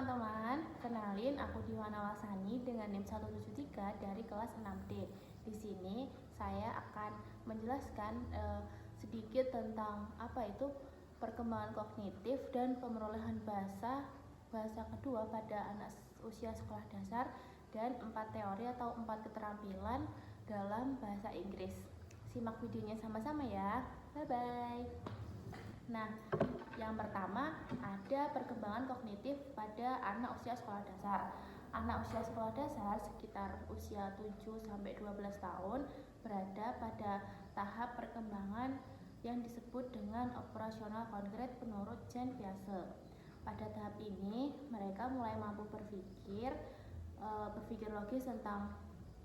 teman-teman, kenalin aku Diwana Walsani dengan NIM 173 dari kelas 6D. Di sini saya akan menjelaskan sedikit tentang apa itu perkembangan kognitif dan pemerolehan bahasa kedua pada anak usia sekolah dasar dan 4 teori atau 4 keterampilan dalam bahasa Inggris. Simak videonya sama-sama ya. Bye-bye. Nah, yang pertama ada perkembangan kognitif pada anak usia sekolah dasar. Anak usia sekolah dasar sekitar usia 7-12 tahun berada pada tahap perkembangan yang disebut dengan operasional konkret menurut Jean Piaget. Pada tahap ini mereka mulai mampu berpikir logis tentang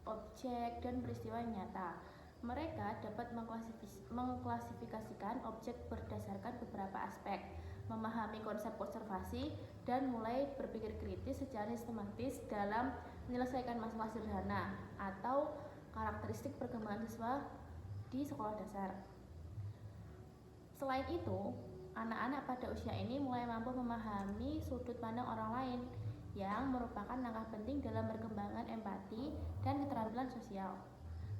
objek dan peristiwa yang nyata. Mereka dapat mengklasifikasikan objek berdasarkan beberapa aspek, memahami konsep observasi, dan mulai berpikir kritis secara sistematis dalam menyelesaikan masalah sederhana atau karakteristik perkembangan siswa di sekolah dasar. Selain itu, anak-anak pada usia ini mulai mampu memahami sudut pandang orang lain yang merupakan langkah penting dalam perkembangan empati dan keterampilan sosial.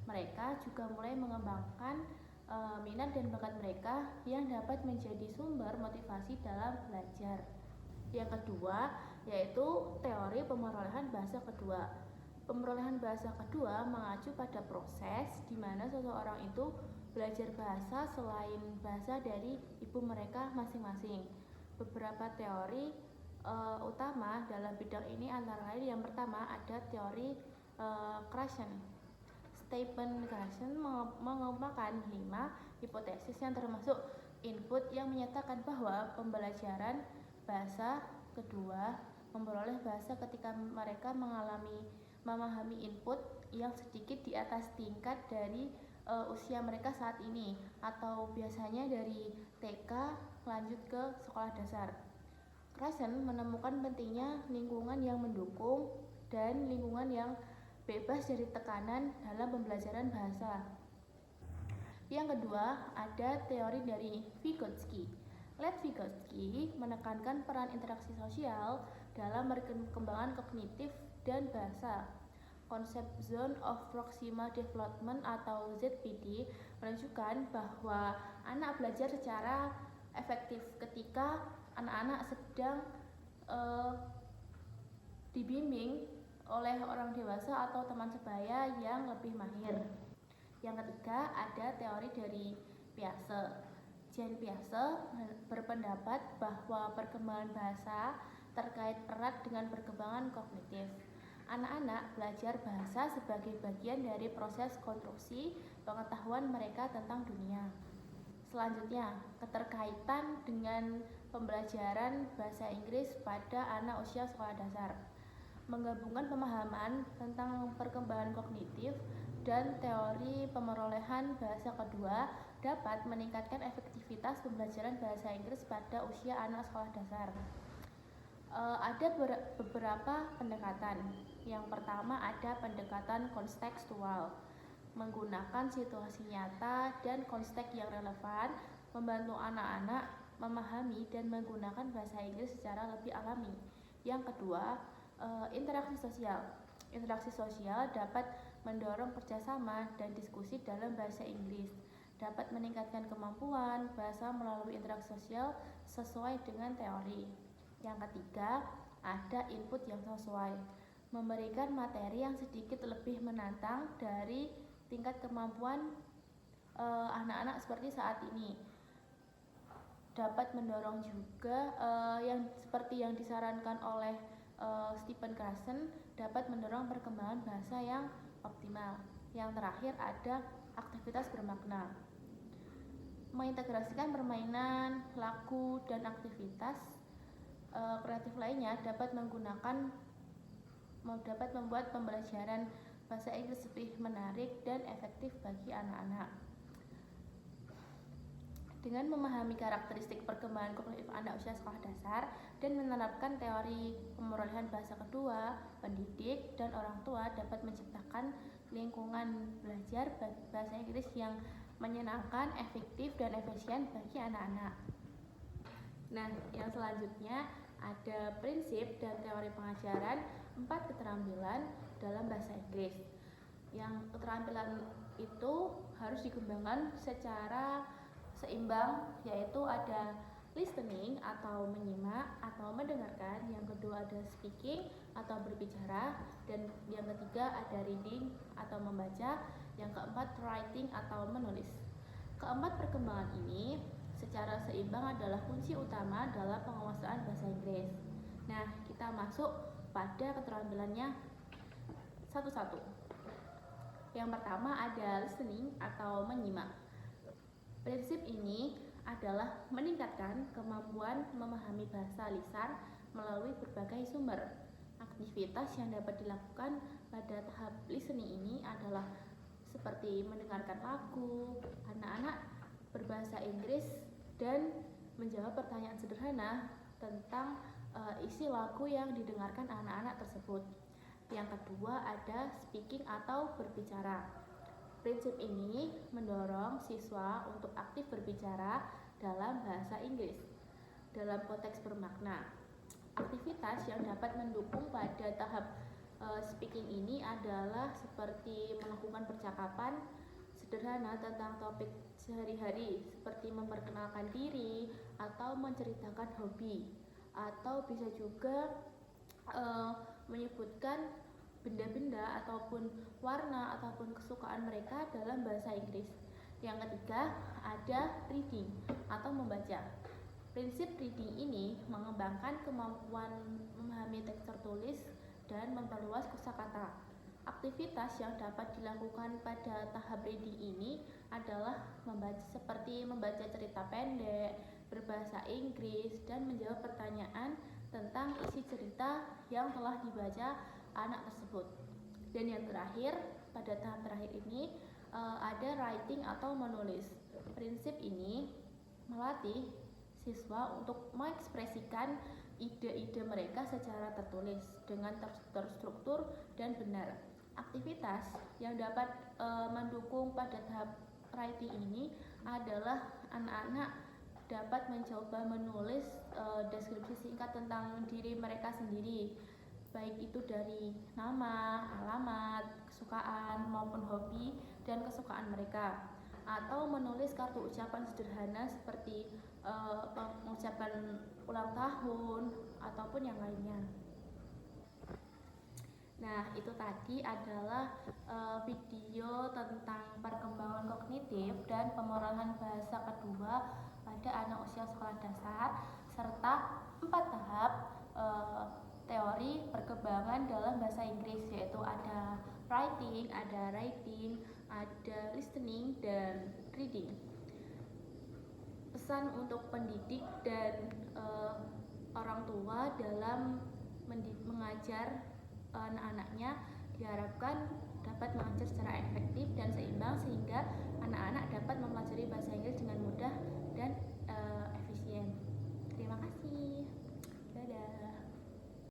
Mereka juga mulai mengembangkan minat dan bakat mereka yang dapat menjadi sumber motivasi dalam belajar. Yang kedua yaitu teori pemerolehan bahasa kedua. Pemerolehan bahasa kedua mengacu pada proses di mana seseorang itu belajar bahasa selain bahasa dari ibu mereka masing-masing. Beberapa teori utama dalam bidang ini antara lain yang pertama ada teori Krashen. Stephen Krashen mengemukakan 5 hipotesis yang termasuk input yang menyatakan bahwa pembelajaran bahasa kedua memperoleh bahasa ketika mereka memahami input yang sedikit di atas tingkat dari usia mereka saat ini atau biasanya dari TK lanjut ke sekolah dasar. Krashen menemukan pentingnya lingkungan yang mendukung dan lingkungan yang bebas dari tekanan dalam pembelajaran bahasa. Yang kedua, ada teori dari Vygotsky. Lev Vygotsky menekankan peran interaksi sosial dalam perkembangan kognitif dan bahasa. Konsep Zone of Proximal Development atau ZPD menunjukkan bahwa anak belajar secara efektif ketika anak-anak sedang dibimbing oleh orang dewasa atau teman sebaya yang lebih mahir. Yang ketiga ada teori dari Piaget. Jean Piaget berpendapat bahwa perkembangan bahasa terkait erat dengan perkembangan kognitif. Anak-anak belajar bahasa sebagai bagian dari proses konstruksi pengetahuan mereka tentang dunia. Selanjutnya, keterkaitan dengan pembelajaran bahasa Inggris pada anak usia sekolah dasar. Menggabungkan pemahaman tentang perkembangan kognitif dan teori pemerolehan bahasa kedua dapat meningkatkan efektivitas pembelajaran bahasa Inggris pada usia anak sekolah dasar. Ada beberapa pendekatan. Yang pertama ada pendekatan kontekstual, menggunakan situasi nyata dan konteks yang relevan, membantu anak-anak memahami dan menggunakan bahasa Inggris secara lebih alami. Yang kedua, interaksi sosial. Interaksi sosial dapat mendorong kerjasama dan diskusi dalam bahasa Inggris, dapat meningkatkan kemampuan bahasa melalui interaksi sosial sesuai dengan teori. Yang ketiga, ada input yang sesuai, memberikan materi yang sedikit lebih menantang dari tingkat kemampuan anak-anak seperti saat ini. Dapat mendorong juga yang seperti yang disarankan oleh Stephen Krashen, dapat mendorong perkembangan bahasa yang optimal. Yang terakhir ada aktivitas bermakna, mengintegrasikan permainan, lagu, dan aktivitas kreatif lainnya dapat membuat pembelajaran bahasa Inggris lebih menarik dan efektif bagi anak-anak. Dengan memahami karakteristik perkembangan kognitif anak usia sekolah dasar dan menerapkan teori pemerolehan bahasa kedua, pendidik dan orang tua dapat menciptakan lingkungan belajar bahasa Inggris yang menyenangkan, efektif, dan efisien bagi anak-anak. Nah, yang selanjutnya ada prinsip dan teori pengajaran 4 keterampilan dalam bahasa Inggris. Yang keterampilan itu harus dikembangkan secara seimbang, yaitu ada listening atau menyimak atau mendengarkan, yang kedua ada speaking atau berbicara, dan yang ketiga ada reading atau membaca, yang keempat writing atau menulis. Keempat perkembangan ini secara seimbang adalah kunci utama dalam penguasaan bahasa Inggris. Nah, kita masuk pada keterampilannya satu-satu. Yang pertama ada listening atau menyimak. Prinsip ini adalah meningkatkan kemampuan memahami bahasa lisan melalui berbagai sumber. Aktivitas yang dapat dilakukan pada tahap listening ini adalah seperti mendengarkan lagu, anak-anak berbahasa Inggris, dan menjawab pertanyaan sederhana tentang isi lagu yang didengarkan anak-anak tersebut. Yang kedua ada speaking atau berbicara. Prinsip ini mendorong siswa untuk aktif berbicara dalam bahasa Inggris dalam konteks bermakna. Aktivitas yang dapat mendukung pada tahap speaking ini adalah seperti melakukan percakapan sederhana tentang topik sehari-hari, seperti memperkenalkan diri atau menceritakan hobi, atau bisa juga menyebutkan benda-benda ataupun warna ataupun kesukaan mereka dalam bahasa Inggris. Yang ketiga ada reading atau membaca. Prinsip reading ini mengembangkan kemampuan memahami teks tertulis dan memperluas kosakata. Aktivitas yang dapat dilakukan pada tahap reading ini adalah seperti membaca cerita pendek berbahasa Inggris dan menjawab pertanyaan tentang isi cerita yang telah dibaca anak tersebut. Dan yang terakhir, pada tahap terakhir ini ada writing atau menulis. Prinsip ini melatih siswa untuk mengekspresikan ide-ide mereka secara tertulis dengan terstruktur dan benar. Aktivitas yang dapat mendukung pada tahap writing ini adalah anak-anak dapat mencoba menulis deskripsi singkat tentang diri mereka sendiri, baik itu dari nama, alamat, kesukaan maupun hobi dan kesukaan mereka, atau menulis kartu ucapan sederhana seperti mengucapkan ulang tahun ataupun yang lainnya. Nah, itu tadi adalah video tentang perkembangan kognitif dan pemrograman bahasa kedua pada anak usia sekolah dasar, serta 4 tahap teori perkembangan dalam bahasa Inggris, yaitu ada writing, ada reading, ada listening, dan reading. Pesan untuk pendidik dan orang tua dalam mengajar anak-anaknya diharapkan dapat mengajar secara efektif dan seimbang sehingga